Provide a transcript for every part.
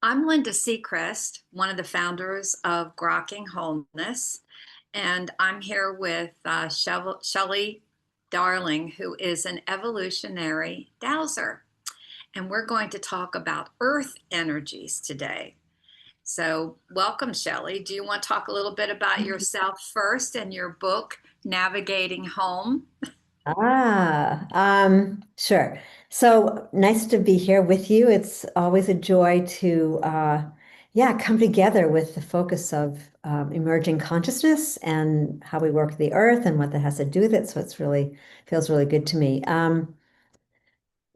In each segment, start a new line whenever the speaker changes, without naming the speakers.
I'm Linda Sechrist, one of the founders of Grokking Wholeness, and I'm here with Shelley Darling, who is an evolutionary dowser. And we're going to talk about earth energies today. So, welcome, Shelley. Do you want to talk a little bit about yourself first and your book, Navigating Home?
Sure. So nice to be here with you. It's always a joy to, yeah, come together with the focus of emerging consciousness and how we work the earth and what that has to do with it. So it's really feels really good to me.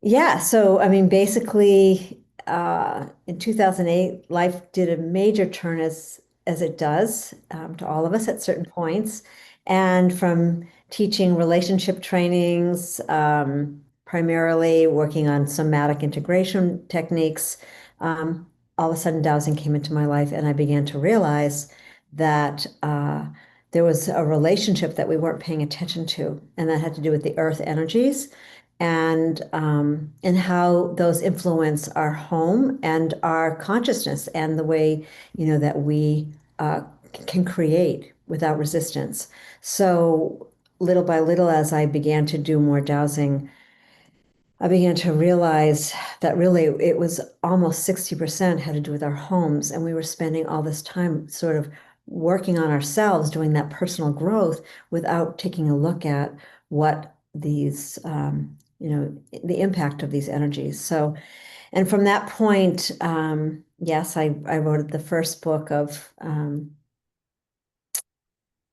Yeah, so I mean, basically, in 2008, life did a major turn as it does to all of us at certain points, and from teaching relationship trainings, primarily working on somatic integration techniques, all of a sudden dowsing came into my life, and I began to realize that there was a relationship that we weren't paying attention to, and that had to do with the earth energies and how those influence our home and our consciousness and the way that we can create without resistance. So little by little, as I began to do more dowsing, I began to realize that really it was almost 60% had to do with our homes, and we were spending all this time sort of working on ourselves, doing that personal growth without taking a look at what these the impact of these energies. So, and from that point, yes, I wrote the first book of,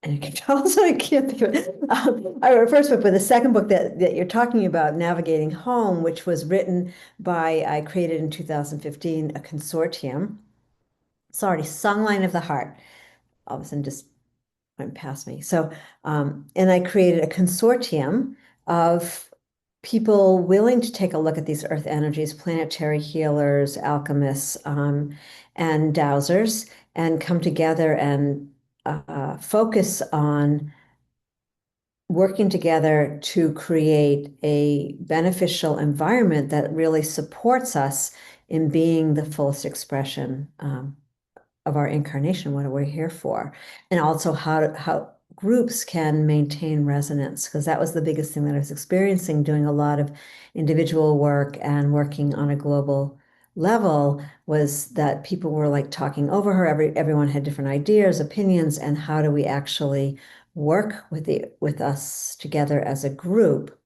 and I can also I can't think of it. I wrote the first book, but the second book that you're talking about, Navigating Home, which was written by, I created in 2015 a consortium. Sorry, Songline of the Heart. All of a sudden just went past me. So, and I created a consortium of people willing to take a look at these earth energies, planetary healers, alchemists, and dowsers, and come together and focus on working together to create a beneficial environment that really supports us in being the fullest expression of our incarnation, what we're here for, and also how groups can maintain resonance, because that was the biggest thing that I was experiencing doing a lot of individual work and working on a global level was that people were like talking over her. Everyone had different ideas, opinions, and how do we actually work with us together as a group,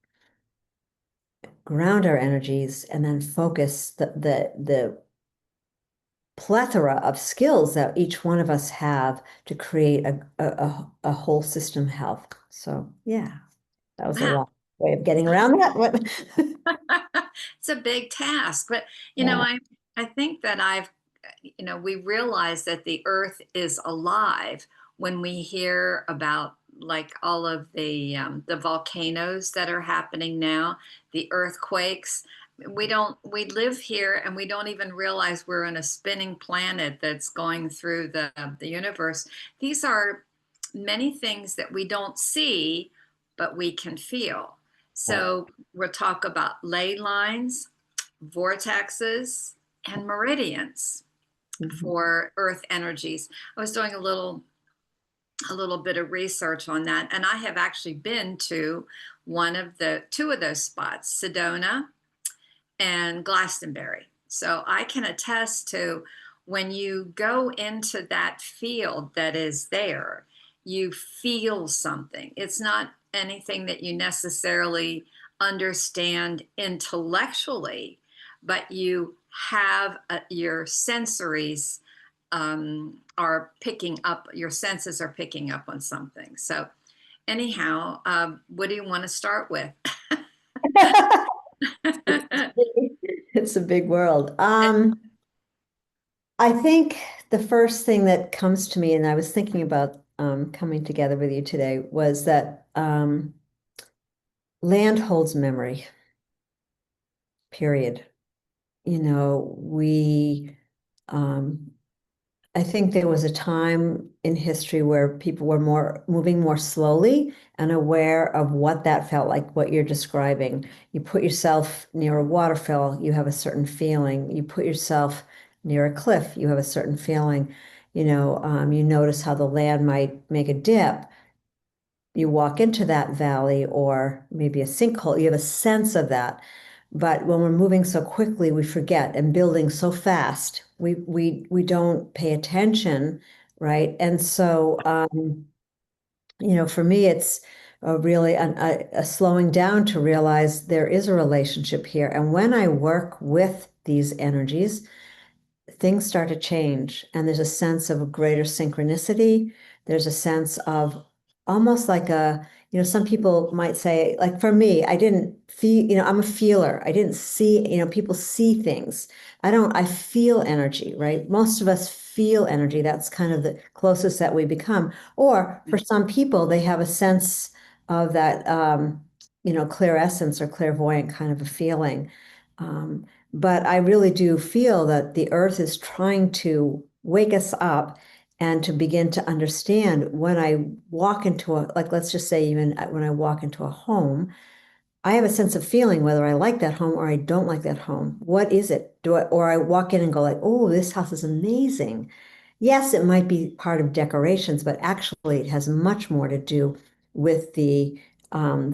ground our energies, and then focus the plethora of skills that each one of us have to create a whole system health. So yeah, that was a
Wow.
long way of getting around that.
It's a big task, but you know,
Yeah.
I think that we realize that the earth is alive when we hear about like all of the volcanoes that are happening now, the earthquakes. We live here and we don't even realize we're in a spinning planet that's going through the universe. These are many things that we don't see, but we can feel. So we'll talk about ley lines, vortexes, and meridians
Mhm.
for earth energies. I was doing a little bit of research on that, and I have actually been to two of those spots, Sedona and Glastonbury. So I can attest to when you go into that field that is there, you feel something. It's not anything that you necessarily understand intellectually, but you have your sensories are picking up, your senses are picking up on something. So, anyhow, what do you want to start with?
It's a big world. I think the first thing that comes to me, and I was thinking about coming together with you today, was that land holds memory, period. You know, um, I think there was a time in history where people were moving more slowly and aware of what that felt like, what you're describing. You put yourself near a waterfall, you have a certain feeling. You put yourself near a cliff, you have a certain feeling. You notice how the land might make a dip. You walk into that valley or maybe a sinkhole, you have a sense of that. But when we're moving so quickly, we forget and building so fast, we don't pay attention, right? And so for me, it's really a slowing down to realize there is a relationship here. And when I work with these energies, things start to change, and there's a sense of a greater synchronicity. There's a sense of almost like some people might say, like for me, I didn't feel, I'm a feeler. I didn't see, people see things. I feel energy, right? Most of us feel energy. That's kind of the closest that we become. Or for some people, they have a sense of that, clear essence or clairvoyant kind of a feeling. Um, but I really do feel that the earth is trying to wake us up and to begin to understand when I walk into like, let's just say, even when I walk into a home, I have a sense of feeling whether I like that home or I don't like that home. What is it? Or I walk in and go like, oh, this house is amazing. Yes, it might be part of decorations, but actually it has much more to do with the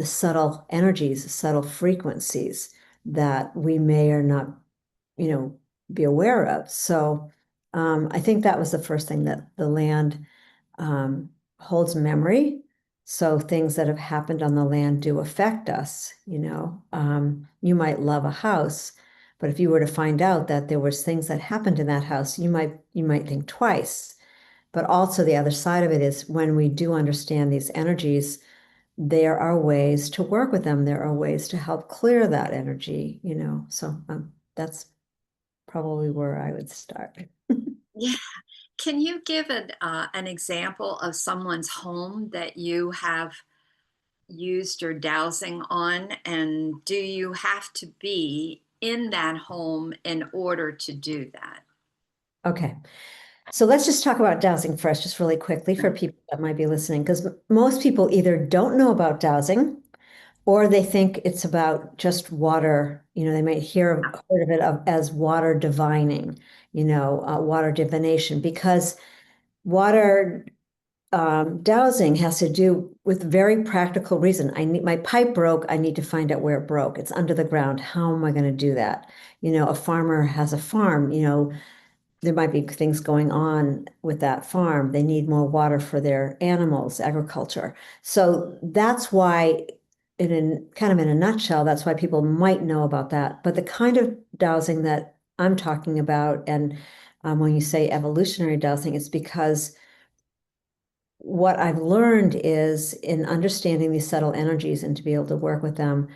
subtle energies, the subtle frequencies that we may or not you know, be aware of. So I think that was the first thing that the land um, holds memory. So things that have happened on the land do affect us. You might love a house, but if you were to find out that there was things that happened in that house, you might think twice. But also the other side of it is when we do understand these energies, there are ways to work with them. There are ways to help clear that energy. So that's probably where I would start.
Yeah. Can you give an example of someone's home that you have used your dowsing on? And do you have to be in that home in order to do that?
Okay. So let's just talk about dowsing first, just really quickly for people that might be listening, because most people either don't know about dowsing or they think it's about just water. They might heard of it as water divining, water divination, because water dowsing has to do with very practical reason. My pipe broke. I need to find out where it broke. It's under the ground. How am I going to do that? A farmer has a farm. There might be things going on with that farm. They need more water for their animals, agriculture. So that's why, kind of in a nutshell, that's why people might know about that. But the kind of dowsing that I'm talking about, and when you say evolutionary dowsing, it's because what I've learned is in understanding these subtle energies and to be able to work with them,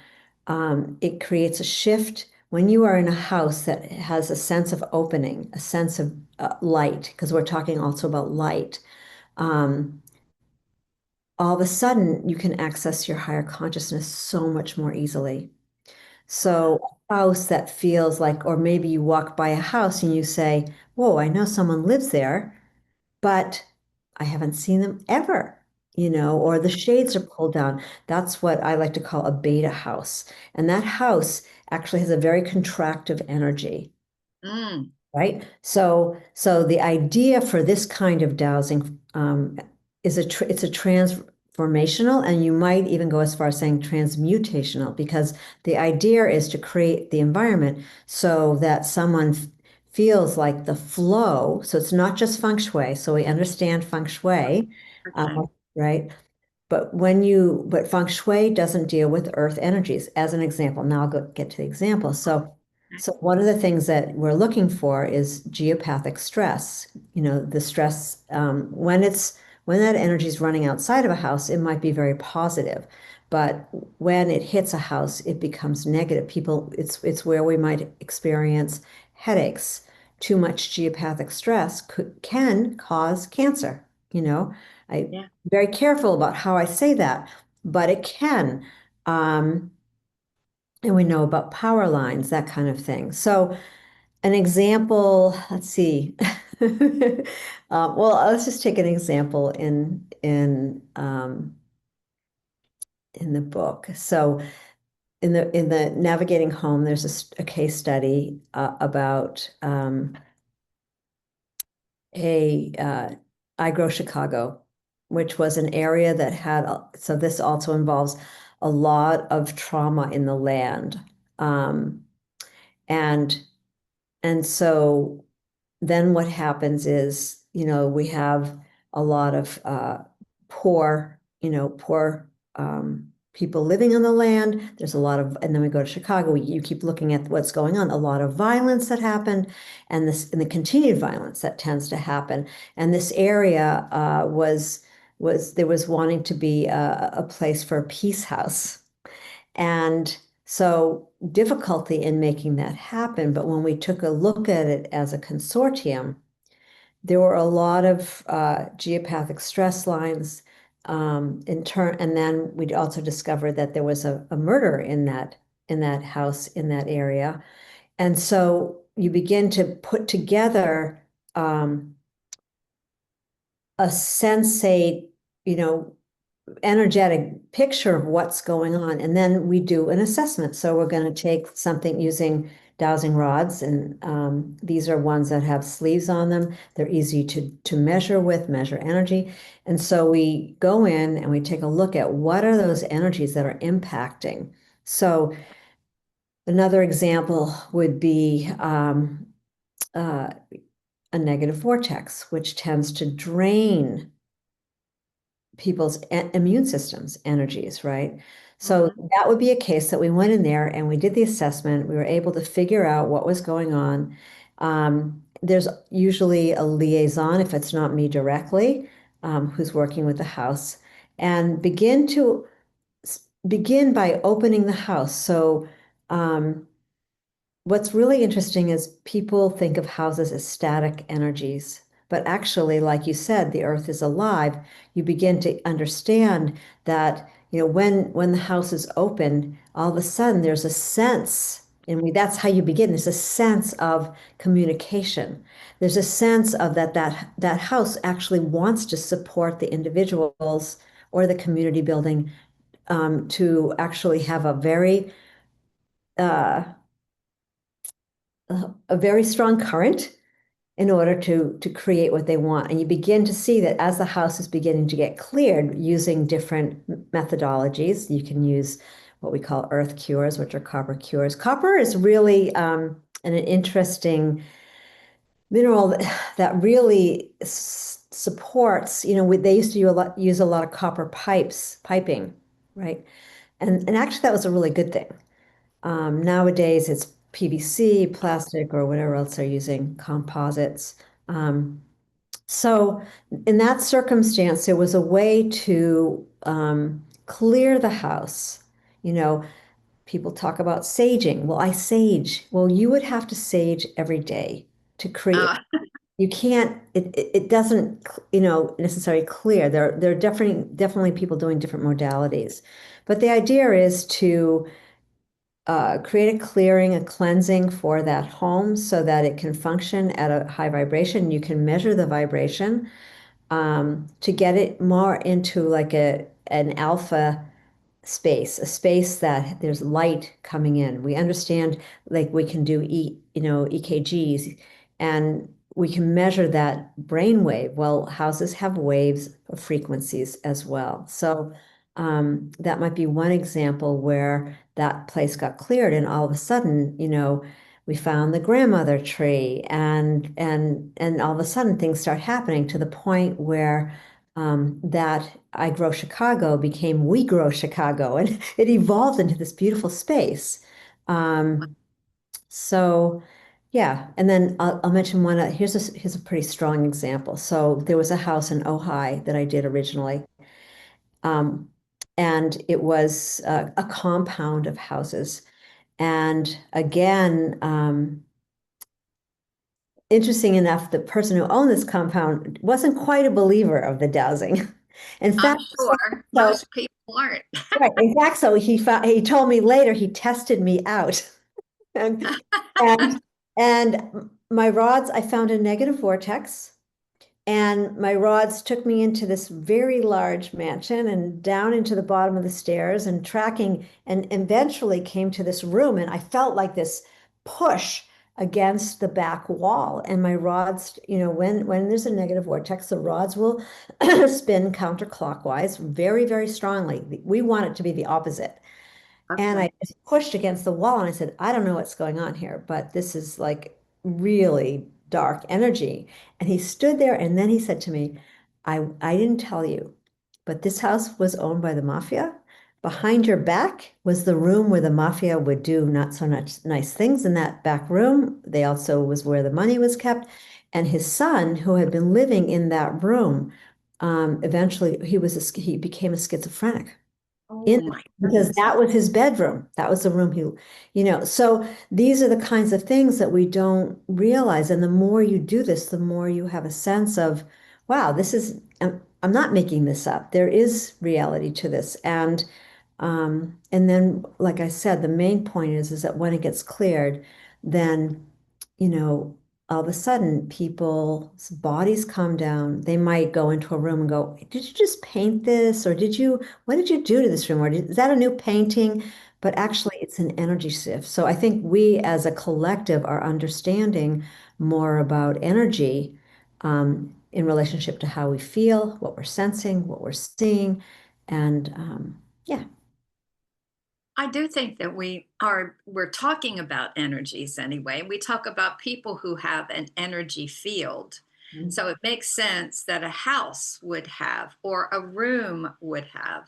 it creates a shift when you are in a house that has a sense of opening, a sense of light, because we're talking also about light. Um, all of a sudden, you can access your higher consciousness so much more easily. So, a house that feels like, or maybe you walk by a house and you say, whoa, I know someone lives there, but I haven't seen them ever, or the shades are pulled down. That's what I like to call a beta house. And that house actually has a very contractive energy,
Mm,
right? So the idea for this kind of dowsing is it's a transformational, and you might even go as far as saying transmutational, because the idea is to create the environment so that someone feels like the flow. So it's not just feng shui. So we understand feng shui,
okay.
right? But feng shui doesn't deal with earth energies, as an example. Now I'll get to the example. So one of the things that we're looking for is geopathic stress. The stress when that energy is running outside of a house, it might be very positive, but when it hits a house, it becomes negative. It's where we might experience headaches. Too much geopathic stress can cause cancer. I'm
Yeah.
very careful about how I say that, but it can. And we know about power lines, that kind of thing. So an example, let's see. Well, let's just take an example in the book. So in the Navigating Home, there's a case study about a I Grow Chicago, which was an area that had, so this also involves a lot of trauma in the land. Um, and and so then what happens is, we have a lot of poor people living on the land. There's a lot of, and then we go to Chicago, you keep looking at what's going on, a lot of violence that happened, and the continued violence that tends to happen. And this area there was wanting to be a place for a peace house. And so difficulty in making that happen. But when we took a look at it as a consortium, there were a lot of geopathic stress lines in turn, and then we also discovered that there was a murder in that house in that area. And so you begin to put together a sensate, you know, energetic picture of what's going on. And then we do an assessment. So we're going to take something using dowsing rods, and these are ones that have sleeves on them. They're easy to measure with, measure energy. And so we go in and we take a look at what are those energies that are impacting. So another example would be uh, a negative vortex, which tends to drain people's immune systems energies, right? So
Mhm.
that would be a case that we went in there and we did the assessment. We were able to figure out what was going on. There's usually a liaison, if it's not me directly, who's working with the house, and begin by opening the house. So what's really interesting is people think of houses as static energies, but actually, like you said, the earth is alive. You begin to understand that, when the house is open, all of a sudden there's a sense, and that's how you begin. There's a sense of communication. There's a sense of that house actually wants to support the individuals or the community building, to actually have uh, a very strong current in order to create what they want. And you begin to see that as the house is beginning to get cleared using different methodologies. You can use what we call earth cures, which are copper cures. Copper is really an interesting mineral that really supports, they used to use a lot of copper piping, right? And actually that was a really good thing. Nowadays, it's PVC, plastic, or whatever else they're using, composites. Um, so, in that circumstance, there was a way to clear the house. You know, people talk about saging. Well, I sage. Well, you would have to sage every day to create.
Uh,
You can't. It doesn't, necessarily clear. There are definitely people doing different modalities, but the idea is to create a clearing, a cleansing for that home so that it can function at a high vibration. You can measure the vibration to get it more into like an alpha space, a space that there's light coming in. We understand, like, we can do EKGs, and we can measure that brain wave. Well, houses have waves of frequencies as well. So that might be one example where that place got cleared, and all of a sudden, we found the grandmother tree, and all of a sudden things start happening to the point where that I Grow Chicago became We Grow Chicago, and it evolved into this beautiful space. Um, so, yeah, and then I'll mention one. Here's a pretty strong example. So there was a house in Ojai that I did originally, um, and it was a compound of houses. And again, interesting enough, the person who owned this compound wasn't quite a believer of the dowsing. In
I'm
fact,
sure
so
most people aren't.
right, in fact, so he told me later he tested me out. And and and my rods, I found a negative vortex, and my rods took me into this very large mansion and down into the bottom of the stairs and tracking, and eventually came to this room, and I felt like this push against the back wall. And my rods, when there's a negative vortex, the rods will spin counterclockwise very, very strongly. We want it to be the opposite. And
Okay.
I just pushed against the wall and I said, I don't know what's going on here, but this is like really dark energy. And he stood there and then he said to me, I didn't tell you, but this house was owned by the mafia. Behind your back was the room where the mafia would do not so much nice things in that back room. They also was where the money was kept. And his son, who had been living in that room, eventually he became a schizophrenic
Oh
in
my
because
goodness.
that was his bedroom. That was the room so these are the kinds of things that we don't realize. And the more you do this, the more you have a sense of, wow, I'm not making this up. There is reality to this. And then, like I said, the main point is that when it gets cleared, then, you know, all of a sudden people's bodies calm down. They might go into a room and go, did you just paint this? Or what did you do to this room? Is that a new painting? But actually, it's an energy shift. So I think we as a collective are understanding more about energy in relationship to how we feel, what we're sensing, what we're seeing. And yeah.
I do think that we're talking about energies anyway. We talk about people who have an energy field. So it makes sense that a house would have, or a room would have,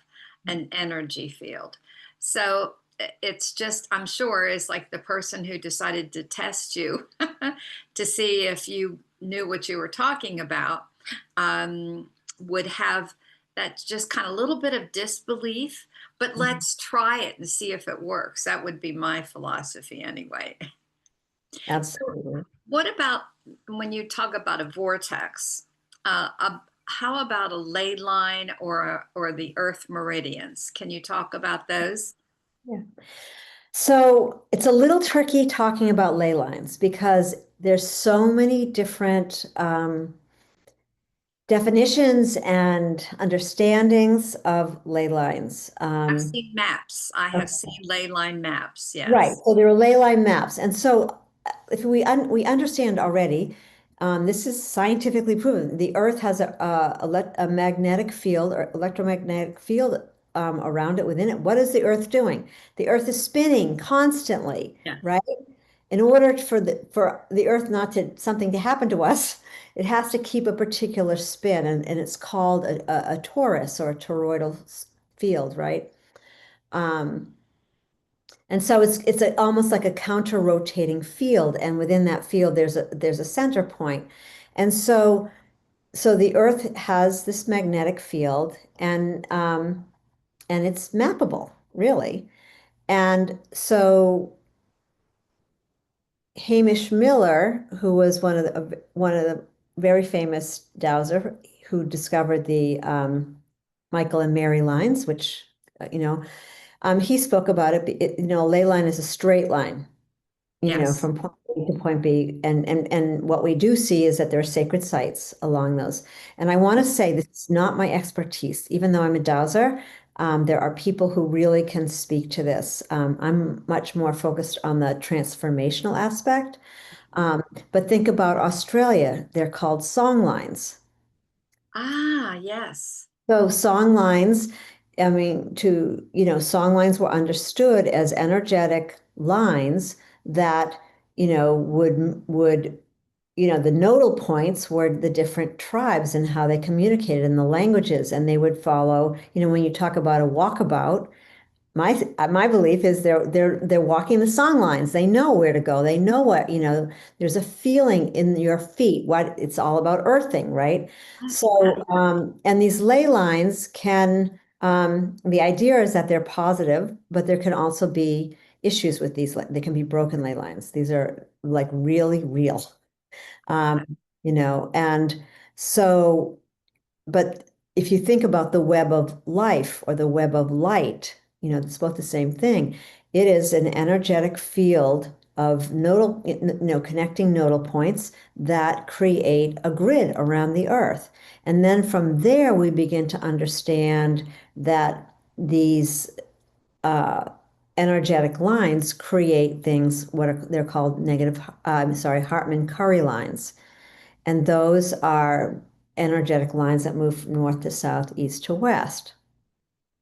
an energy field. So it's just, I'm sure, it's like the person who decided to test you to see if you knew what you were talking about, would have that just kind of little bit of disbelief, but
Mhm.
let's try it and see if it works. That would be my philosophy anyway. So,
Absolutely.
what about when you talk about a vortex? How about a ley line or the Earth meridians? Can you talk about those?
Yeah. So it's a little tricky talking about ley lines because there's so many different definitions and understandings of ley lines.
I've seen maps. I have
Okay.
seen ley line maps.
Right.
Yes.
So there are ley line maps. And so if we understand already, this is scientifically proven. The Earth has a magnetic field or electromagnetic field around it, within it. What is the Earth doing? The Earth is spinning constantly,
Yes.
right? In order for the Earth not to something to happen to us, it has to keep a particular spin, and it's called a torus or a toroidal field, right? Um, and so almost like a counter-rotating field, and within that field, there's a center point. And so the Earth has this magnetic field, and it's mappable, really. And so Hamish Miller, who was one of the very famous dowser who discovered the Michael and Mary lines, which he spoke about it. A ley line is a straight line,
Yes.
from point A to point B. And what we do see is that there are sacred sites along those. And I want to say this is not my expertise, even though I'm a dowser. There are people who really can speak to this. I'm much more focused on the transformational aspect. Um, but think about Australia. They're called song lines.
Ah, yes.
So song lines, I mean, song lines were understood as energetic lines that, the nodal points were the different tribes and how they communicated in the languages. And they would follow, when you talk about a walkabout, my belief is they're walking the song lines. They know where to go. They know there's a feeling in your feet. What it's all about earthing, right?
Yeah.
So and these ley lines the idea is that they're positive, but there can also be issues with these. They can be broken ley lines. These are like really real. Um, and so but if you think about the web of life or the web of light, it's both the same thing. It is an energetic field of connecting nodal points that create a grid around the earth. And then from there, we begin to understand that these energetic lines create things, they're called Hartman-Curry lines. And those are energetic lines that move from north to south, east to west.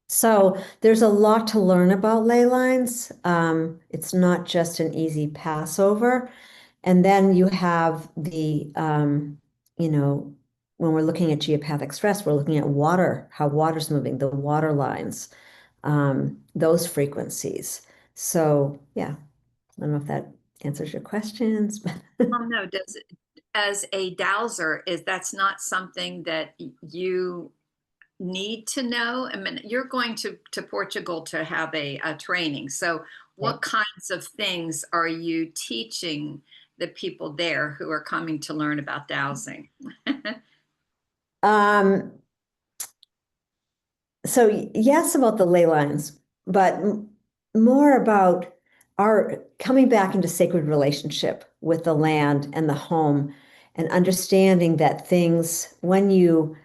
So there's a lot to learn about ley lines. It's not just an easy passover. And then you have you know, when we're looking at geopathic stress, we're looking at water, how water's moving, the water lines, those frequencies. So yeah, I don't know if that answers your questions, but
No, does it, as a dowser, is that's not something that you need to know? I mean, you're going to Portugal to have a training. So what kinds of things are you teaching the people there who are coming to learn about dowsing?
um, so yes, about the ley lines, but more about our coming back into sacred relationship with the land and the home, and understanding that things, when you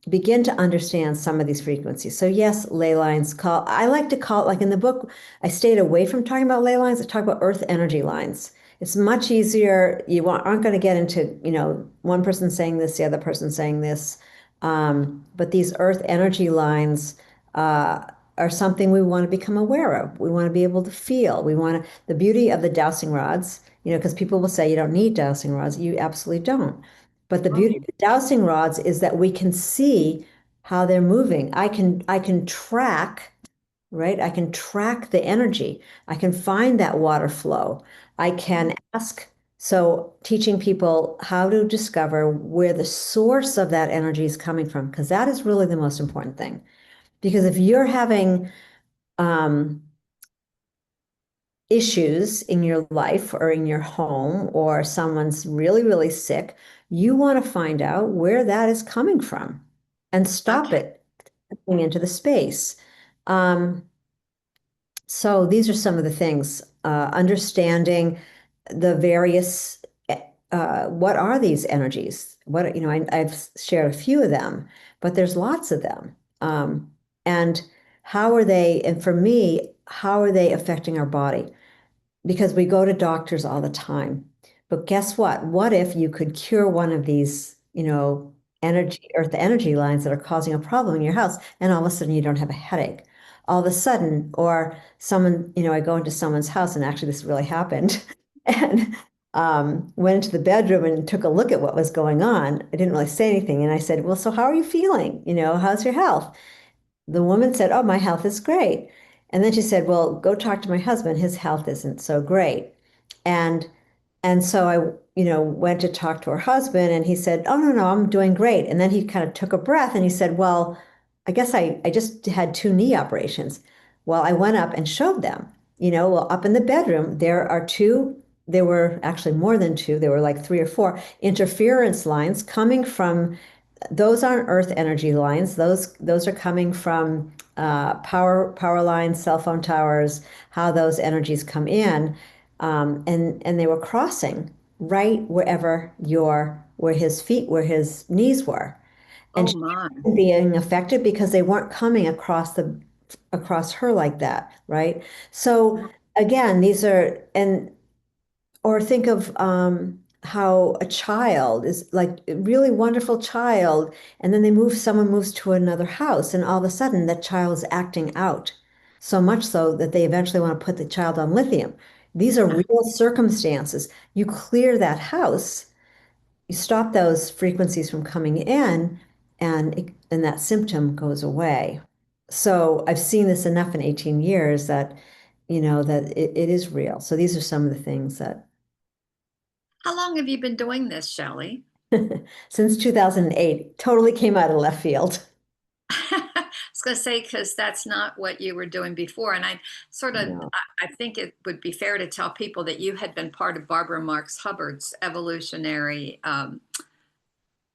begin to understand some of these frequencies. So yes, ley lines I like to call it, like in the book, I stayed away from talking about ley lines. I talk about earth energy lines. It's much easier. Aren't going to get into, one person saying this, the other person saying this. But these earth energy lines are something we want to become aware of. We want to be able to feel. The beauty of the dowsing rods, because people will say you don't need dowsing rods. You absolutely don't. But the beauty of the dowsing rods is that we can see how they're moving. I can track, right? I can track the energy. I can find that water flow. I can ask. So teaching people how to discover where the source of that energy is coming from, because that is really the most important thing. Because if you're having um, issues in your life or in your home, or someone's really, really sick, you want to find out where that is coming from and stop
Okay.
it coming into the space. Um, so these are some of the things, understanding the various, what are these energies? I've shared a few of them, but there's lots of them. And how are they, and for me, how are they affecting our body? Because we go to doctors all the time. But guess what? What if you could cure one of these, earth energy lines that are causing a problem in your house, and all of a sudden you don't have a headache? All of a sudden, or someone, I go into someone's house, and actually this really happened, and went into the bedroom and took a look at what was going on. I didn't really say anything, and I said, "Well, so how are you feeling? How's your health?" The woman said, "Oh, my health is great." And then she said, "Well, go talk to my husband. His health isn't so great." And and so I, went to talk to her husband, and he said, "Oh, no, no, I'm doing great." And then he kind of took a breath, and he said, "Well, I guess I just had two knee operations." Well, I went up and showed them, well, up in the bedroom, there were actually more than two, there were like three or four interference lines coming from, those aren't earth energy lines. Those are coming from power lines, cell phone towers, how those energies come in. And they were crossing right where his knees were. And
Oh
she
my.
wasn't being affected because they weren't coming across her like that, right? So again, these are, and or think of how a child is, like a really wonderful child, and then someone moves to another house, and all of a sudden that child is acting out, so much so that they eventually want to put the child on lithium. These are real circumstances. You clear that house, you stop those frequencies from coming in, and that symptom goes away. So I've seen this enough in 18 years that, that it is real. So these are some of the things that
How long have you been doing this, Shelley?
since 2008, totally came out of left field.
I was going to say, because that's not what you were doing before. And I sort of,
No.
I think it would be fair to tell people that you had been part of Barbara Marx Hubbard's evolutionary,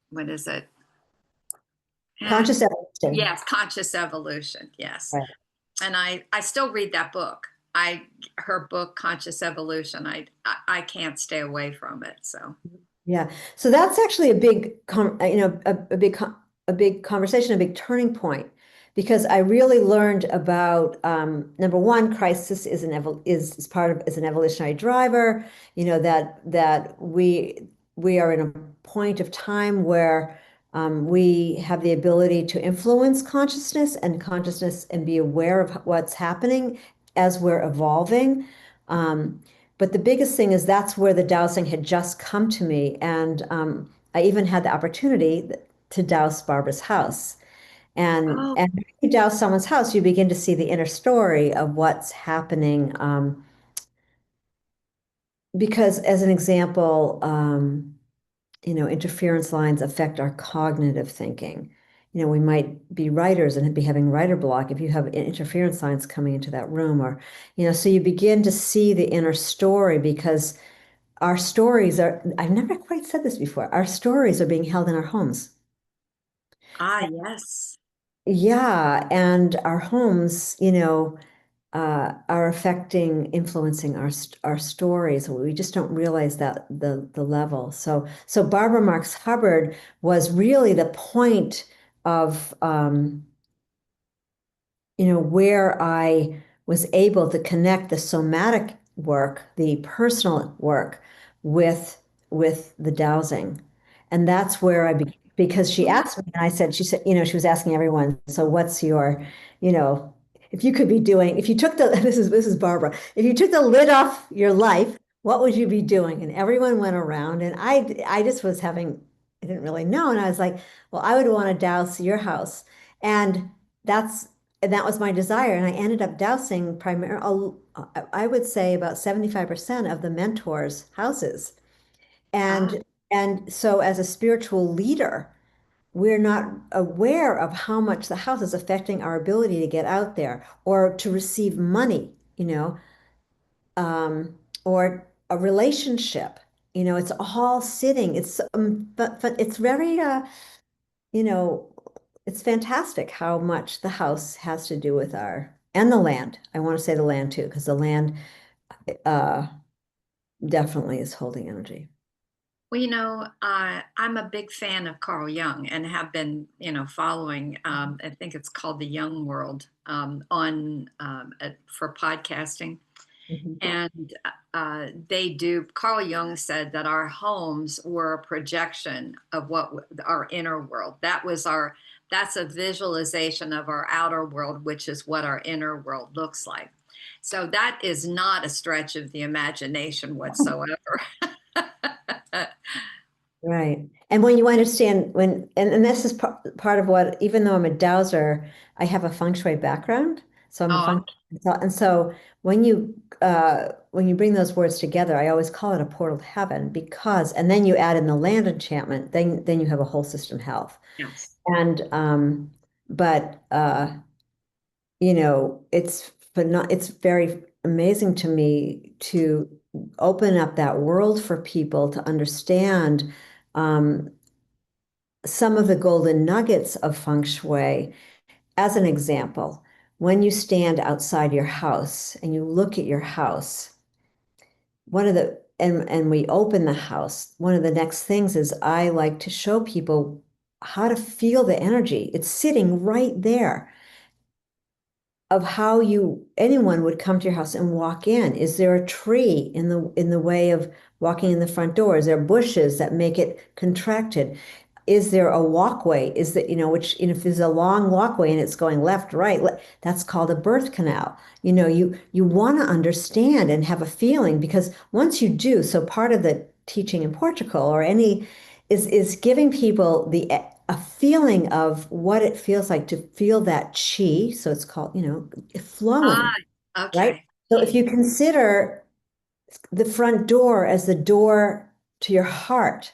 what is it? Eh,
Conscious evolution.
yes, conscious evolution. Yes.
Right.
And I still read that book. Her book, Conscious Evolution, I can't stay away from it. So,
Yeah. So that's actually a big, a big conversation, a big turning point, because I really learned about number one, crisis is part of is an evolutionary driver. You know that we are in a point of time where we have the ability to influence consciousness and be aware of what's happening as we're evolving. Um, but the biggest thing is that's where the dowsing had just come to me, and I even had the opportunity to douse Barbara's house.
Oh,
And when you douse someone's house, you begin to see the inner story of what's happening. Because, as an example, interference lines affect our cognitive thinking. We might be writers and be having writer block if you have interference lines coming into that room, or, so you begin to see the inner story because our stories are, I've never quite said this before, our stories are being held in our homes.
yes.
Yeah, and our homes, are influencing our stories. We just don't realize that the level. So Barbara Marx Hubbard was really the point of where I was able to connect the somatic work, the personal work, with the dowsing. And that's where because she asked me, and she said, she was asking everyone, so what's your, you know, if you could be doing, if you took the, this is Barbara, if you took the lid off your life, what would you be doing? And everyone went around, and I just was I didn't really know. And I was like, well, I would want to douse your house. And that's and that was my desire. And I ended up dousing primarily, I would say about 75% of the mentors' houses.
Ah,
And so as a spiritual leader, we're not aware of how much the house is affecting our ability to get out there or to receive money, or a relationship. It's all sitting. But it's very you know, it's fantastic how much the house has to do with and the land. I want to say the land too, because the land uh, definitely is holding energy.
well, I'm a big fan of Carl Jung and have been, following. I think it's called the Jung World for podcasting.
Mhm.
And Carl Jung said that our homes were a projection of our inner world. That's a visualization of our outer world, which is what our inner world looks like. So that is not a stretch of the imagination whatsoever.
Right. And when you understand and this is part of what, even though I'm a dowser, I have a feng shui background. So I'm a
Oh,
feng and so when you bring those words together, I always call it a portal to heaven because and then you add in the land enchantment, then you have a whole system health.
yes.
And but it's very amazing to me to open up that world for people to understand um, some of the golden nuggets of feng shui. As an example, when you stand outside your house and you look at your house, and we open the house, one of the next things is I like to show people how to feel the energy. It's sitting right there of how anyone would come to your house and walk in. Is there a tree in the way of walking in the front door? Is there bushes that make it contracted? Is there a walkway? Is that, if there's a long walkway and it's going left, right, that's called a birth canal. You want to understand and have a feeling because once you do, so part of the teaching in Portugal or any is giving people a feeling of what it feels like to feel that chi. So it's called,
Ah,
flowing, right?
okay.
So if you consider the front door as the door to your heart,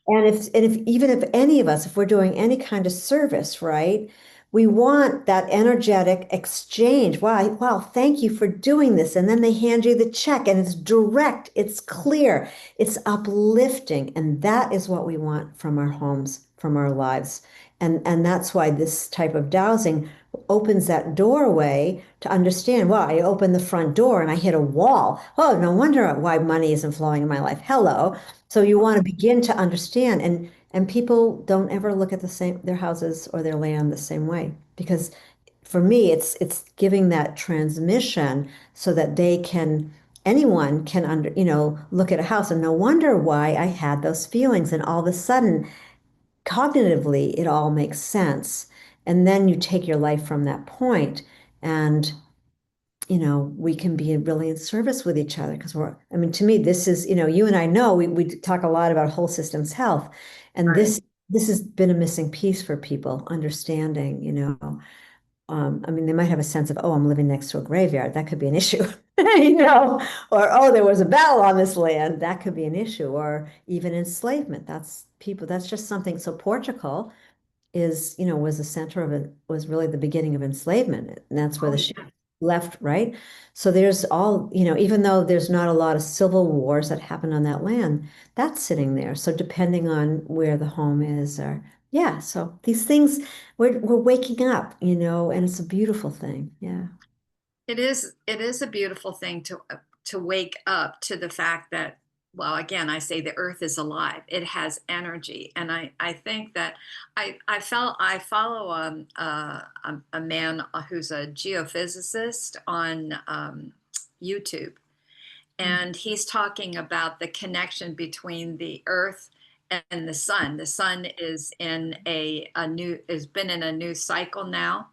and if even if any of us, if we're doing any kind of service, right, we want that energetic exchange. Wow, wow, thank you for doing this. And then they hand you the check and it's direct, it's clear, it's uplifting. And that is what we want from our homes, from our lives. And that's why this type of dowsing opens that doorway to understand, well, I opened the front door and I hit a wall. Oh, no wonder why money isn't flowing in my life. Hello. So you want to begin to understand, and people don't ever look at the same their houses or their land the same way, because for me it's giving that transmission so that they can anyone can look at a house and no wonder why I had those feelings, and all of a sudden cognitively it all makes sense, and then you take your life from that point, and we can be really in service with each other because I mean, to me, this is, you and I know we talk a lot about whole systems health, and
Right.
this has been a missing piece for people understanding, I mean, they might have a sense of, oh, I'm living next to a graveyard. That could be an issue, or oh, there was a battle on this land. That could be an issue, or even enslavement. That's just something. So Portugal was the center of it, was really the beginning of enslavement. And that's where
Oh,
the ship
yeah.
left, right? So there's all, even though there's not a lot of civil wars that happen on that land, that's sitting there. So depending on where the home is, or yeah, so these things we're waking up, and it's a beautiful thing. Yeah.
It is a beautiful thing to wake up to the fact that, well, again, I say the earth is alive. It has energy. And I think that I follow a man who's a geophysicist on YouTube, and he's talking about the connection between the earth and the sun. The sun is in a new has been in a new cycle now,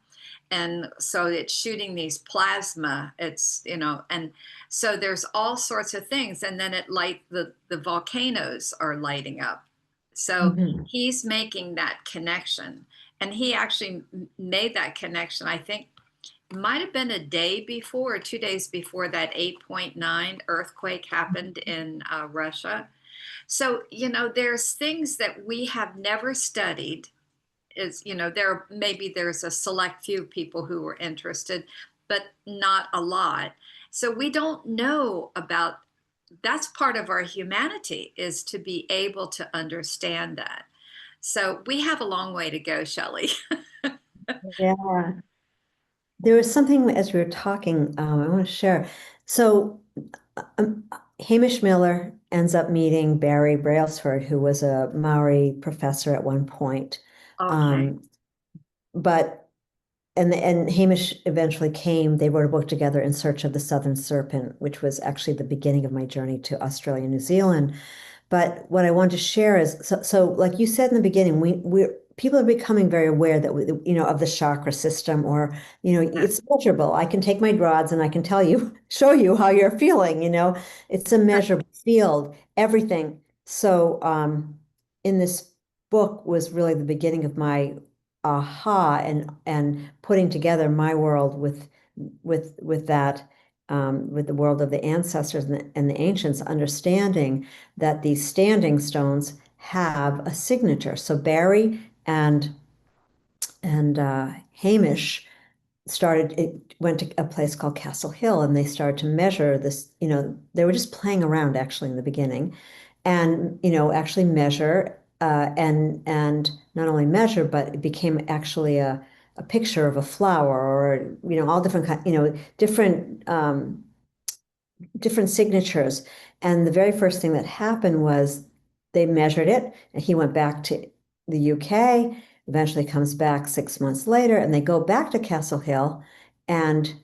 and so it's shooting these plasma. It's, and so there's all sorts of things, and then the volcanoes are lighting up. So
Mhm.
he's making that connection, and he actually made that connection, I think might have been a day before or 2 days before that 8.9 earthquake happened in Russia. So, there's things that we have never studied. There's a select few people who were interested, but not a lot. So we don't know about that's part of our humanity, is to be able to understand that. So we have a long way to go, Shelley.
Yeah. There was something as we were talking, I want to share. So, um, Hamish Miller ends up meeting Barry Brailsford, who was a Maori professor at one point.
Okay.
Um, but and Hamish eventually came. They wrote a book together, In Search of the Southern Serpent, which was actually the beginning of my journey to Australia, New Zealand. But what I wanted to share is, so like you said in the beginning, we're people are becoming very aware that of the chakra system, or it's measurable. I can take my rods and I can tell you, show you how you're feeling. It's a measurable field, everything. So in this book was really the beginning of my aha, and putting together my world with that, with the world of the ancestors and the ancients, understanding that these standing stones have a signature. So Barry and Hamish went to a place called Castle Hill, and they started to measure this. They were just playing around actually in the beginning, and actually measure, and not only measure, but it became actually a picture of a flower, or all different kind, different signatures. And the very first thing that happened was they measured it, and he went back to the UK, eventually comes back 6 months later, and they go back to Castle Hill, and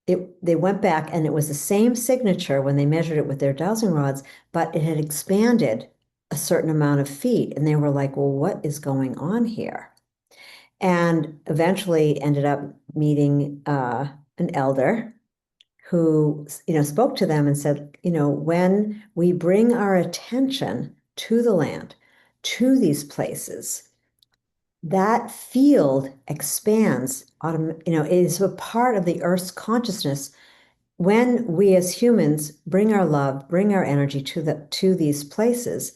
they went back, and it was the same signature when they measured it with their dowsing rods, but it had expanded a certain amount of feet. And they were like, well, what is going on here? And eventually ended up meeting an elder who, spoke to them and said, when we bring our attention to the land, to these places, that field expands. It is a part of the Earth's consciousness. When we as humans bring our love, bring our energy to these places,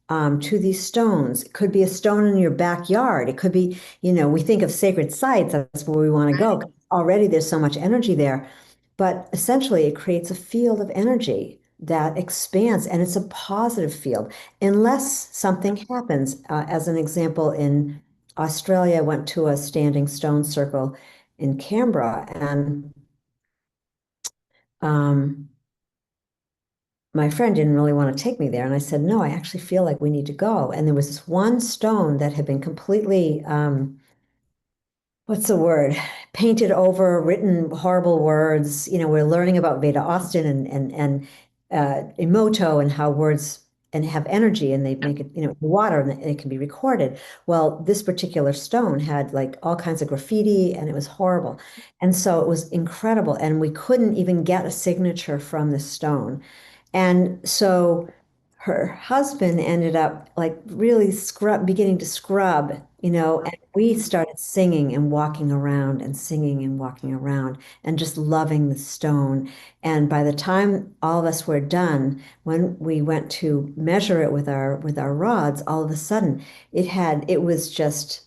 to these stones. It could be a stone in your backyard. It could be, we think of sacred sites, that's where we want to go. Already there's so much energy there. But essentially, it creates a field of energy that expands, and it's a positive field, unless something happens. As an example, in Australia, I went to a standing stone circle, in Canberra, and um, my friend didn't really want to take me there. And I said, no, I actually feel like we need to go. And there was this one stone that had been completely, what's the word? Painted over, written horrible words. You know, we're learning about Veda Austin and Emoto and how words and have energy and they make it, water and it can be recorded. Well, this particular stone had like all kinds of graffiti and it was horrible. And so it was incredible. And we couldn't even get a signature from the stone. And so her husband ended up like really beginning to scrub, and we started singing and walking around and singing and walking around and just loving the stone. And by the time all of us were done, when we went to measure it with our rods, all of a sudden it was just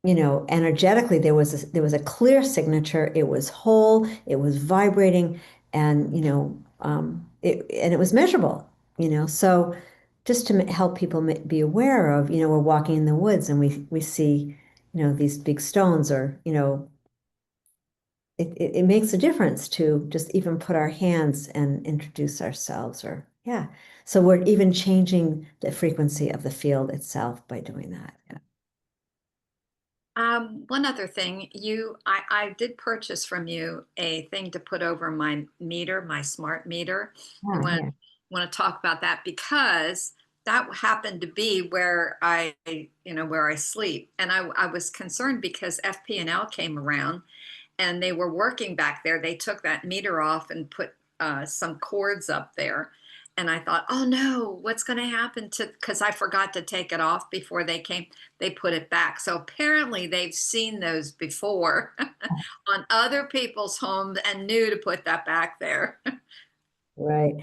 energetically there was a clear signature. It was whole, it was vibrating, and it was measurable. So just to help people be aware of, we're walking in the woods and we see, these big stones, or it makes a difference to just even put our hands and introduce ourselves, or yeah. So we're even changing the frequency of the field itself by doing that. Yeah.
One other thing, I did purchase from you a thing to put over my meter, my smart meter. You
Ah, yeah.
want to talk about that because that happened to be where where I sleep, and I was concerned because FP&L came around and they were working back there. They took that meter off and put some cords up there. And I thought, oh no, what's going to happen to, because I forgot to take it off before they came, they put it back. So apparently they've seen those before on other people's homes and knew to put that back there.
Right.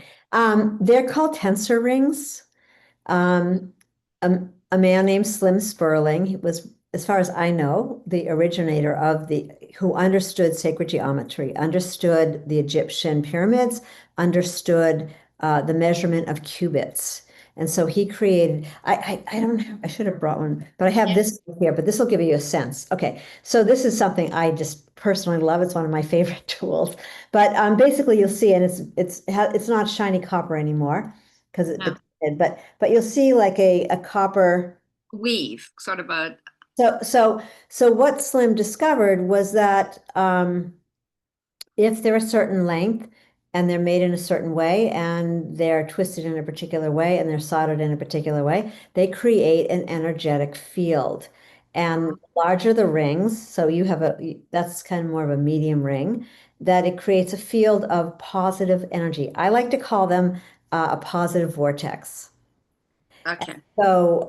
They're called tensor rings. Um, a man named Slim Sperling, he was, as far as I know, the originator who understood sacred geometry, understood the Egyptian pyramids, understood the measurement of cubits. And so he created, I don't have, I should have brought one, but I have
Yeah.
this here, but this will give you a sense. Okay, so this is something I just personally love. It's one of my favorite tools. But basically you'll see, and it's not shiny copper anymore because
No.
but you'll see like a copper.
Weave, sort of a,
So what Slim discovered was that if they're a certain length and they're made in a certain way and they're twisted in a particular way and they're soldered in a particular way, they create an energetic field. And the larger the rings, so that's kind of more of a medium ring, that it creates a field of positive energy. I like to call them a positive vortex.
okay.
So,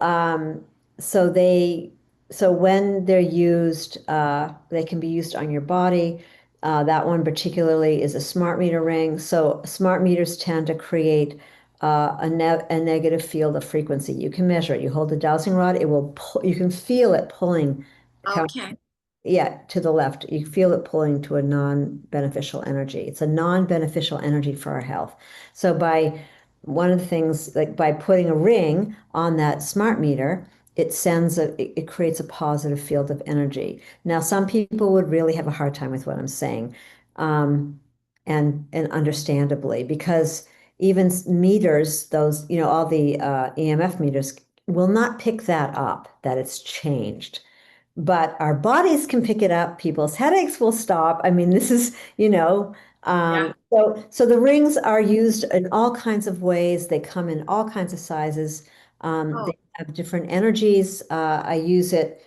so they, so when they're used, they can be used on your body. That one particularly is a smart meter ring. So smart meters tend to create a negative field of frequency. You can measure it. You hold the dowsing rod, it will pull, you can feel it pulling.
Okay.
Yeah, to the left. You feel it pulling to a non-beneficial energy. It's a non-beneficial energy for our health. So by one of the things, like by putting a ring on that smart meter, it creates a positive field of energy. Now, some people would really have a hard time with what I'm saying, um, and understandably, because even meters, those, all the EMF meters will not pick that up, that it's changed, but our bodies can pick it up. People's headaches will stop. I mean, this is,
Yeah.
so the rings are used in all kinds of ways. They come in all kinds of sizes.
Oh,
They have different energies. I use it.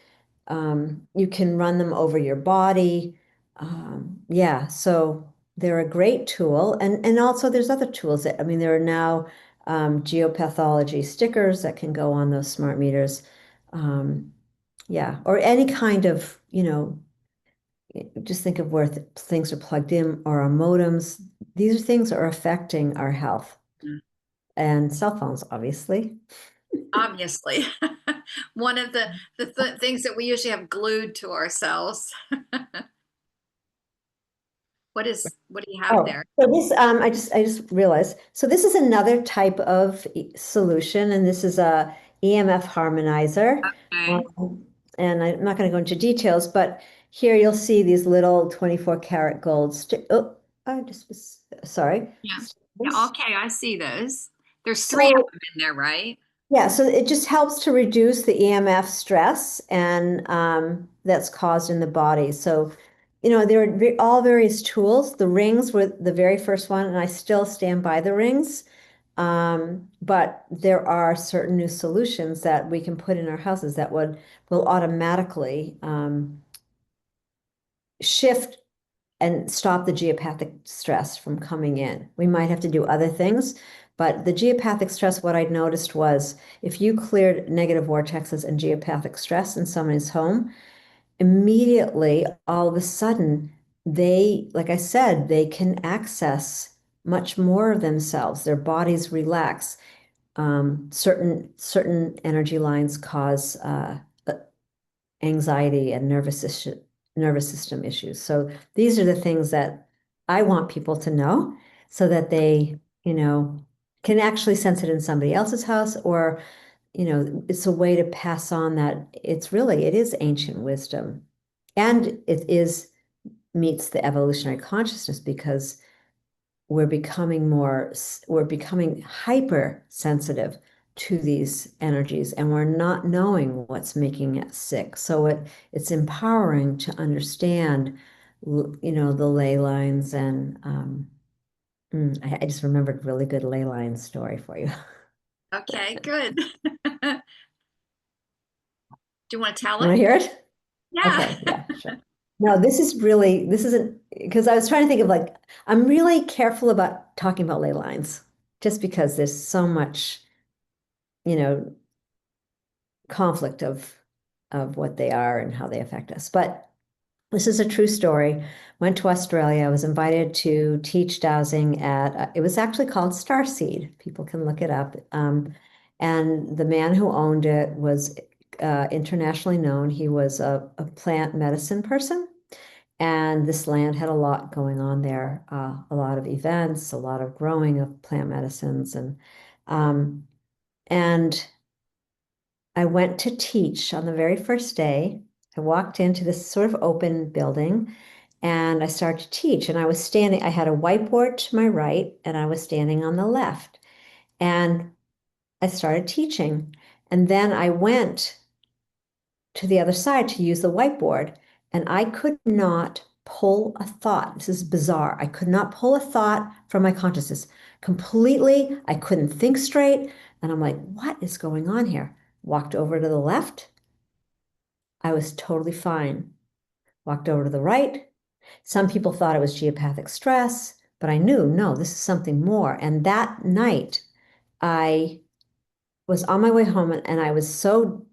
You can run them over your body. Yeah, so they're a great tool. And also there's other tools that, I mean, there are now geopathology stickers that can go on those smart meters. Um, yeah, or any kind of, just think of where things are plugged in or our modems. These things are affecting our health, and cell phones, obviously.
obviously. One of the things that we usually have glued to ourselves. What do you have
Oh,
there?
so this, I just realized. So this is another type of solution, and this is a EMF harmonizer.
Okay.
Um, and I'm not going to go into details, but Here you'll see these little 24 karat gold. Oh, I just was sorry.
Yeah. Yeah.
Stones.
Okay. I see those. There's three of
So
them in there, right?
yeah, so it just helps to reduce the EMF stress and that's caused in the body. So, there are all various tools. The rings were the very first one, and I still stand by the rings. But there are certain new solutions that we can put in our houses that will automatically shift and stop the geopathic stress from coming in. We might have to do other things, but the geopathic stress, what I noticed was if you cleared negative vortexes and geopathic stress in someone's home, immediately, all of a sudden, like I said, they can access much more of themselves. Their bodies relax. Certain energy lines cause anxiety and nervous system issues. So these are the things that I want people to know so that they, can actually sense it in somebody else's house, or, it's a way to pass on that it is ancient wisdom. And it is meets the evolutionary consciousness because we're becoming hypersensitive to these energies, and we're not knowing what's making us sick. So it's empowering to understand, the ley lines. And I just remembered a really good ley line story for you.
Okay. Good. Do you want to tell
Want
it?
to hear it?
Yeah.
Okay, yeah, sure. No, this isn't because I was trying to think of, like, I'm really careful about talking about ley lines just because there's so much, you know, conflict of what they are and how they affect us. But this is a true story. Went to Australia. I was invited to teach dowsing at, it was actually called Starseed. People can look it up. And the man who owned it was internationally known. He was a plant medicine person. And this land had a lot going on there, a lot of events, a lot of growing of plant medicines. Um, and I went to teach on the very first day. I walked into this sort of open building and I started to teach. And I had a whiteboard to my right and I was standing on the left. And I started teaching. And then I went to the other side to use the whiteboard. And I could not pull a thought. This is bizarre. I could not pull a thought from my consciousness completely. I couldn't think straight. And I'm like, what is going on here? Walked over to the left. I was totally fine. Walked over to the right. Some people thought it was geopathic stress, but I knew, no, this is something more. And that night, I was on my way home and I was so,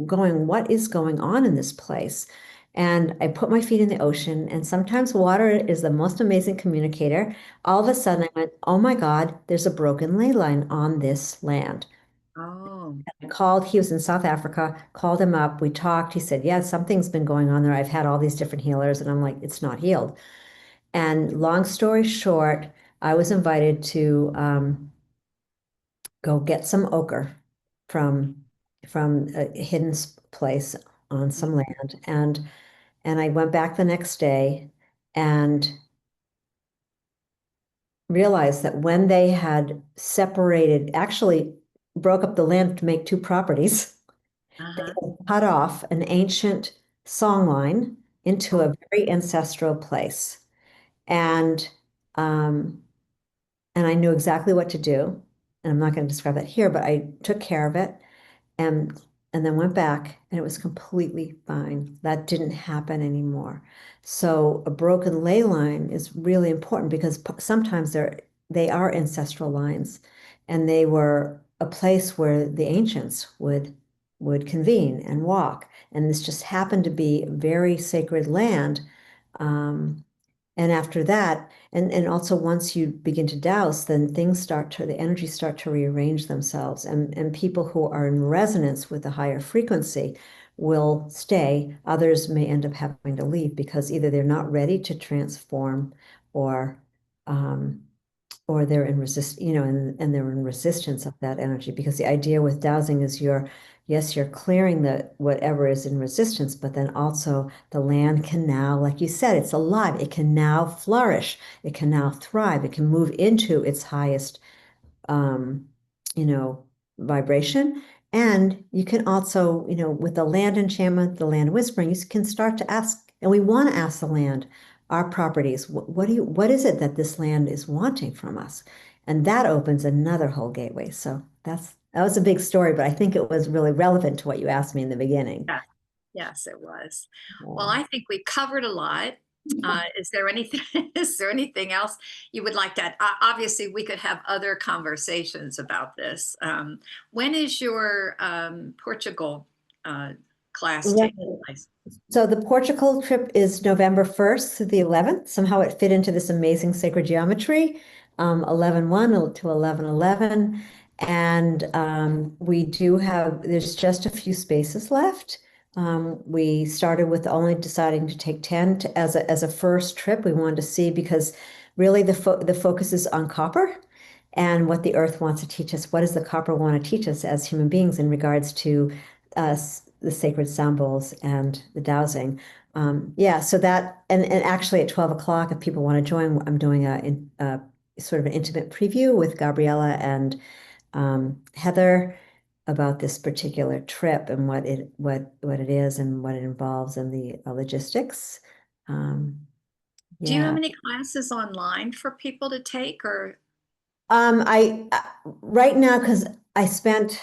going, what is going on in this place? And I put my feet in the ocean, and sometimes water is the most amazing communicator. All of a sudden, I went, oh my God, there's a broken ley line on this land.
Oh.
I called, he was in South Africa, called him up. We talked. He said, yeah, something's been going on there. I've had all these different healers. And I'm like, it's not healed. And long story short, I was invited to go get some ochre from a hidden place on some land, and I went back the next day and realized that when they had separated, actually broke up the land to make two properties, they
Uh-huh.
had cut off an ancient song line into a very ancestral place, and um, and I knew exactly what to do. And I'm not going to describe that here, but I took care of it and and then went back and it was completely fine. That didn't happen anymore. So a broken ley line is really important because sometimes they are ancestral lines and they were a place where the ancients would convene and walk. And this just happened to be very sacred land. Um, and after that, and also once you begin to douse, then the energies start to rearrange themselves. And people who are in resonance with a higher frequency will stay. Others may end up having to leave because either they're not ready to transform or um, or they're in resist, and they're in resistance of that energy. Because the idea with dowsing is yes, you're clearing the whatever is in resistance, but then also the land can now, like you said, it's alive. It can now flourish. It can now thrive. It can move into its highest um, you know, vibration. And you can also, with the land enchantment, the land whispering, you can start to ask, and we want to ask the land, our properties, what is it that this land is wanting from us? And that opens another whole gateway. So that was a big story, but I think it was really relevant to what you asked me in the beginning.
Yeah. Yes, it was. Well,
Yeah.
I think we covered a lot. Is there anything, is there anything else you would like to add? Obviously, we could have other conversations about this. When is your Portugal class
Right.
taking place?
So the Portugal trip is November 1st to the 11th. Somehow it fit into this amazing sacred geometry, 11/1 to 11/11. And we do have, there's just a few spaces left. We started with only deciding to take 10 as a first trip. We wanted to see because really the focus is on copper and what the earth wants to teach us. What does the copper want to teach us as human beings in regards to the sacred sound bowls and the dowsing? Yeah, so that, and actually at 12 o'clock, if people want to join, I'm doing a sort of an intimate preview with Gabriella and Heather about this particular trip and what it is and what it involves and the logistics. Um,
Do you have
yeah.
any classes online for people to take or?
I right now, because I spent,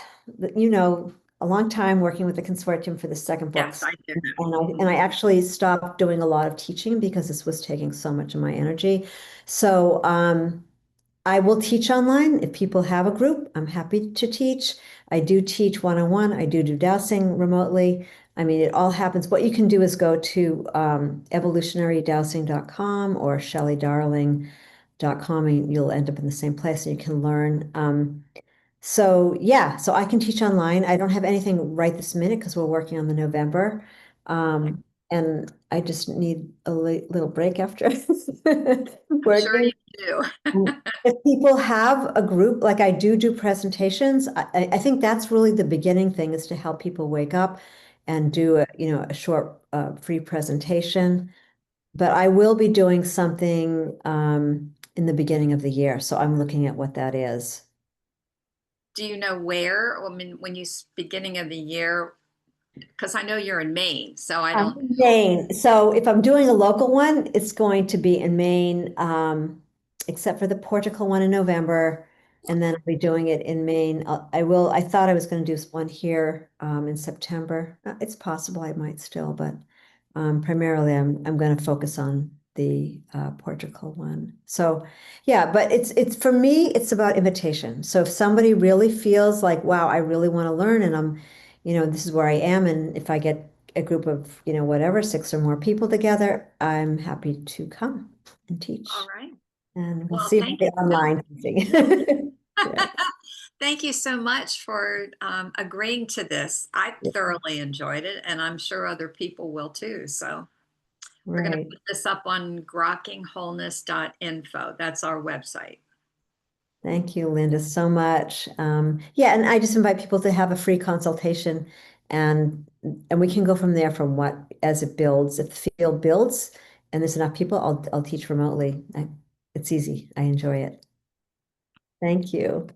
a long time working with the consortium for the second
Yes,
books,
I do
and
know.
I actually stopped doing a lot of teaching because this was taking so much of my energy. So I will teach online if people have a group. I'm happy to teach. I do teach one-on-one. I do dowsing remotely. I mean, it all happens. What you can do is go to evolutionarydowsing.com or shelleydarling.com, and you'll end up in the same place and you can learn. So yeah, so I can teach online. I don't have anything right this minute because we're working on the November.
Okay.
And I just need a little break after
I'm sure
working.
you do.
If people have a group, like I do presentations, I think that's really the beginning thing is to help people wake up and do a short free presentation. But I will be doing something in the beginning of the year, so I'm looking at what that is.
Do you know where? I mean, when beginning of the year, because I know you're in Maine, so I
I'm
don't.
in Maine. So if I'm doing a local one, it's going to be in Maine, except for the Portugal one in November. And then I'll be doing it in Maine. I thought I was going to do one here in September. It's possible I might still, but primarily I'm going to focus on the Portugal one. So yeah, but it's for me, it's about invitation. So if somebody really feels like, wow, I really want to learn and this is where I am, and if I get a group of, whatever, six or more people together, I'm happy to come and
All
teach.
right.
And we'll
Well,
see about
thank
the
you
online teaching.
so
Yeah,
thank you so much for agreeing to this. I
yeah,
thoroughly enjoyed it, and I'm sure other people will too. So we're going to
right.
put this up on grokkingwholeness.info. That's our website.
Thank you, Linda, so much. Yeah, and I just invite people to have a free consultation and we can go from there from what as it builds. If the field builds and there's enough people, I'll teach remotely. It's easy. I enjoy it. Thank you.